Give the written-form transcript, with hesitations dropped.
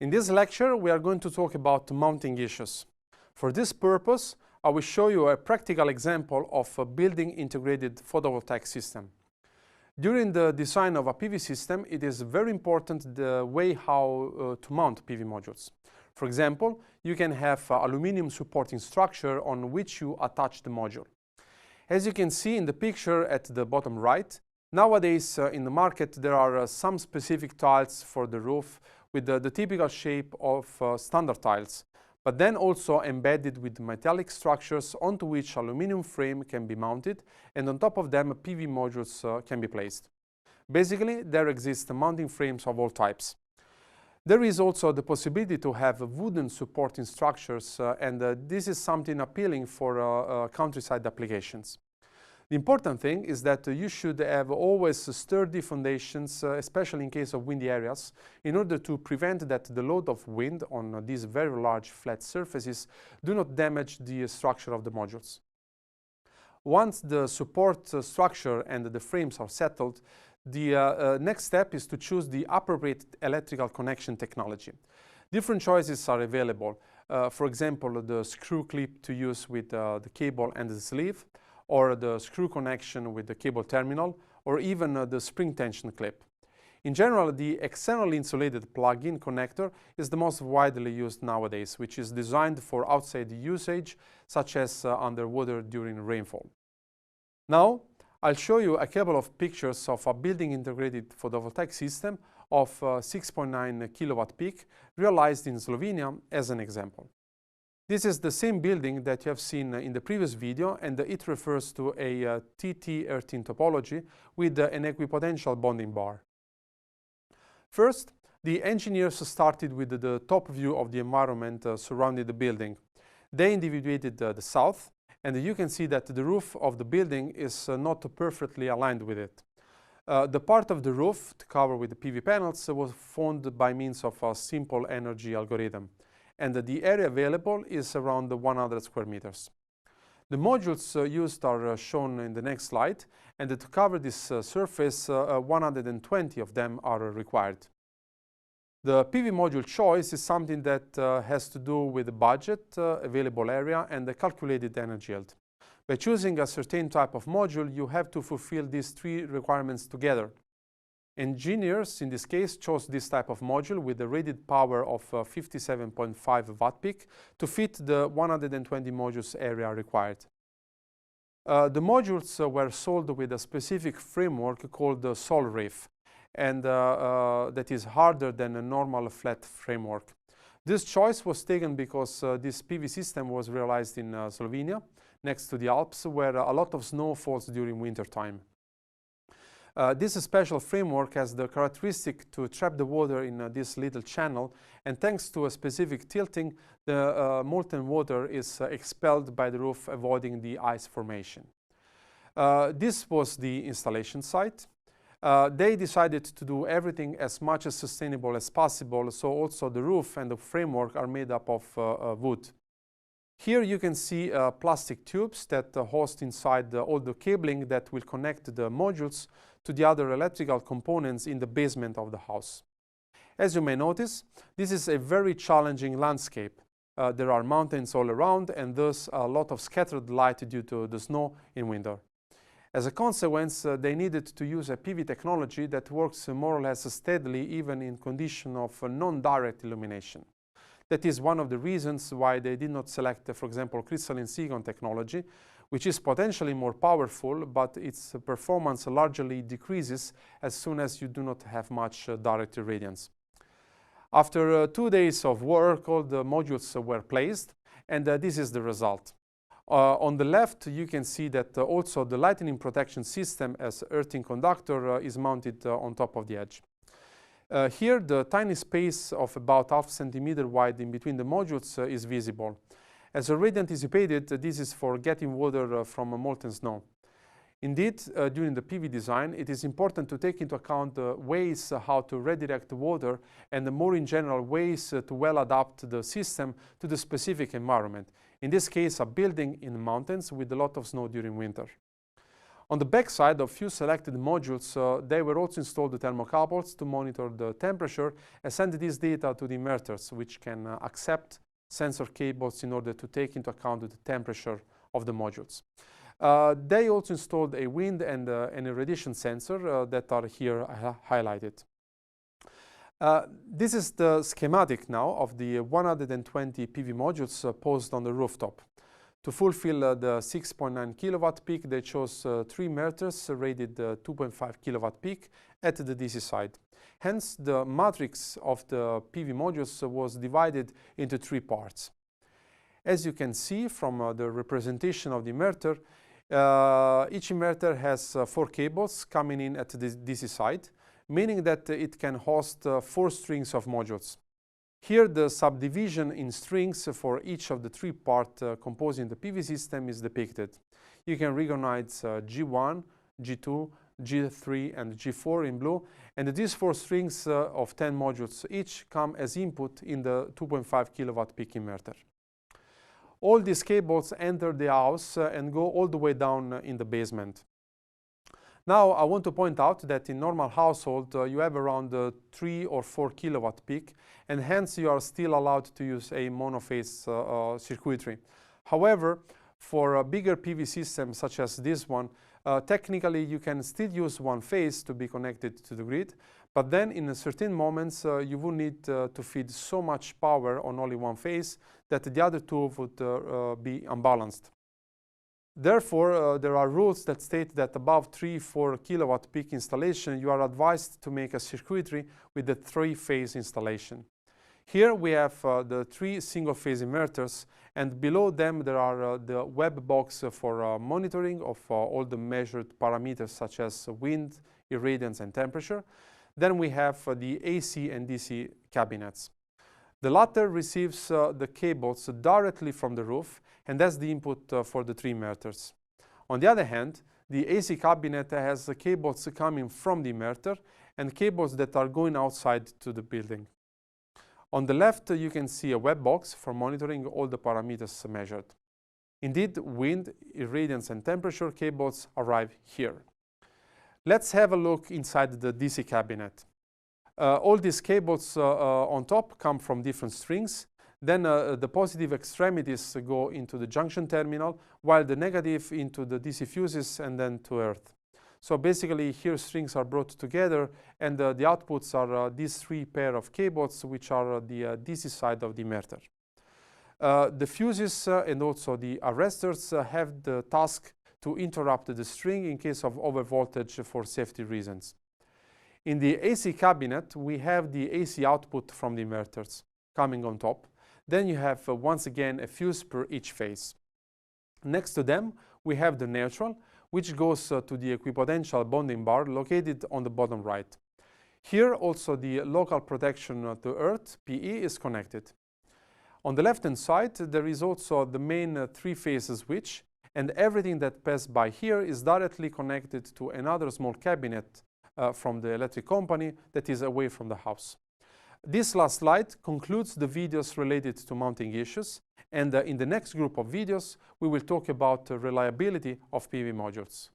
In this lecture, we are going to talk about mounting issues. For this purpose, I will show you a practical example of a building integrated photovoltaic system. During the design of a PV system, it is very important the way how to mount PV modules. For example, you can have an aluminum supporting structure on which you attach the module. As you can see in the picture at the bottom right, nowadays in the market there are some specific tiles for the roof with the typical shape of standard tiles, but then also embedded with metallic structures onto which aluminum frame can be mounted, and on top of them PV modules can be placed. Basically, there exist mounting frames of all types. There is also the possibility to have wooden supporting structures, and this is something appealing for countryside applications. The important thing is that you should have always sturdy foundations, especially in case of windy areas, in order to prevent that the load of wind on these very large flat surfaces do not damage the structure of the modules. Once the support structure and the frames are settled, the next step is to choose the appropriate electrical connection technology. Different choices are available. For example, the screw clip to use with the cable and the sleeve, or the screw connection with the cable terminal, or even the spring tension clip. In general, the externally insulated plug-in connector is the most widely used nowadays, which is designed for outside usage, such as underwater during rainfall. Now, I'll show you a couple of pictures of a building integrated photovoltaic system of 6.9 kilowatt peak realized in Slovenia as an example. This is the same building that you have seen in the previous video, and it refers to a TT earthing topology with an equipotential bonding bar. First, the engineers started with the top view of the environment surrounding the building. They individuated the south, and you can see that the roof of the building is not perfectly aligned with it. The part of the roof covered with the PV panels was formed by means of a simple energy algorithm, and the area available is around 100 square meters. The modules used are shown in the next slide, and to cover this surface, 120 of them are required. The PV module choice is something that has to do with the budget, available area, and the calculated energy yield. By choosing a certain type of module, you have to fulfill these three requirements together. Engineers, in this case, chose this type of module with a rated power of 57.5 watt peak to fit the 120 modules area required. The modules were sold with a specific framework called the Sol Reef, and that is harder than a normal flat framework. This choice was taken because this PV system was realized in Slovenia, next to the Alps, where a lot of snow falls during winter time. This special framework has the characteristic to trap the water in this little channel, and thanks to a specific tilting, the molten water is expelled by the roof, avoiding the ice formation. This was the installation site. They decided to do everything as much as sustainable as possible, so also the roof and the framework are made up of wood. Here you can see plastic tubes that host inside all the cabling that will connect the modules to the other electrical components in the basement of the house. As you may notice, this is a very challenging landscape. There are mountains all around, and thus a lot of scattered light due to the snow in winter. As a consequence, they needed to use a PV technology that works more or less steadily even in condition of non-direct illumination. That is one of the reasons why they did not select, for example, crystalline silicon technology, which is potentially more powerful, but its performance largely decreases as soon as you do not have much direct irradiance. After 2 days of work, all the modules were placed, and this is the result. On the left, you can see that also the lightning protection system as earthing conductor is mounted on top of the edge. Here, the tiny space of about half centimeter wide in between the modules is visible. As already anticipated, this is for getting water from molten snow. Indeed, during the PV design, it is important to take into account the ways how to redirect the water, and the more in general ways to well adapt the system to the specific environment. In this case, a building in the mountains with a lot of snow during winter. On the back side of few selected modules, they were also installed the thermocouples to monitor the temperature and send this data to the inverters, which can accept sensor cables in order to take into account the temperature of the modules. They also installed a wind and an irradiation sensor that are here highlighted. This is the schematic now of the 120 PV modules posed on the rooftop. To fulfill the 6.9 kilowatt peak, they chose 3 inverters rated 2.5 kilowatt peak at the DC side. Hence, the matrix of the PV modules was divided into 3 parts. As you can see from the representation of the inverter, each inverter has 4 cables coming in at the DC side, meaning that it can host 4 strings of modules. Here, the subdivision in strings for each of the 3 parts composing the PV system is depicted. You can recognize G1, G2, G3 and G4 in blue, and these 4 strings of 10 modules each come as input in the 2.5 kilowatt peak inverter. All these cables enter the house and go all the way down in the basement. Now, I want to point out that in normal household, you have around 3 or 4 kilowatt peak, and hence you are still allowed to use a monophase circuitry. However, for a bigger PV system such as this one, technically you can still use one phase to be connected to the grid, but then in certain moments you will need to feed so much power on only one phase that the other two would be unbalanced. Therefore, there are rules that state that above 3-4 kilowatt peak installation, you are advised to make a circuitry with the 3-phase installation. Here we have the 3 single-phase inverters, and below them there are the web box for monitoring of all the measured parameters such as wind, irradiance and temperature. Then we have the AC and DC cabinets. The latter receives the cables directly from the roof, and that's the input for the 3 inverters. On the other hand, the AC cabinet has cables coming from the inverter and cables that are going outside to the building. On the left, you can see a web box for monitoring all the parameters measured. Indeed, wind, irradiance and temperature cables arrive here. Let's have a look inside the DC cabinet. All these cables on top come from different strings. Then the positive extremities go into the junction terminal, while the negative into the DC fuses and then to earth. So basically here strings are brought together, and the outputs are these 3 pair of cables, which are the DC side of the inverter. The fuses and also the arresters have the task to interrupt the string in case of overvoltage for safety reasons. In the AC cabinet, we have the AC output from the inverters coming on top. Then you have once again a fuse per each phase. Next to them, we have the neutral, which goes to the equipotential bonding bar located on the bottom right. Here also the local protection to earth, PE, is connected. On the left-hand side, there is also the main 3-phase switch, and everything that passes by here is directly connected to another small cabinet from the electric company that is away from the house. This last slide concludes the videos related to mounting issues, and in the next group of videos we will talk about the reliability of PV modules.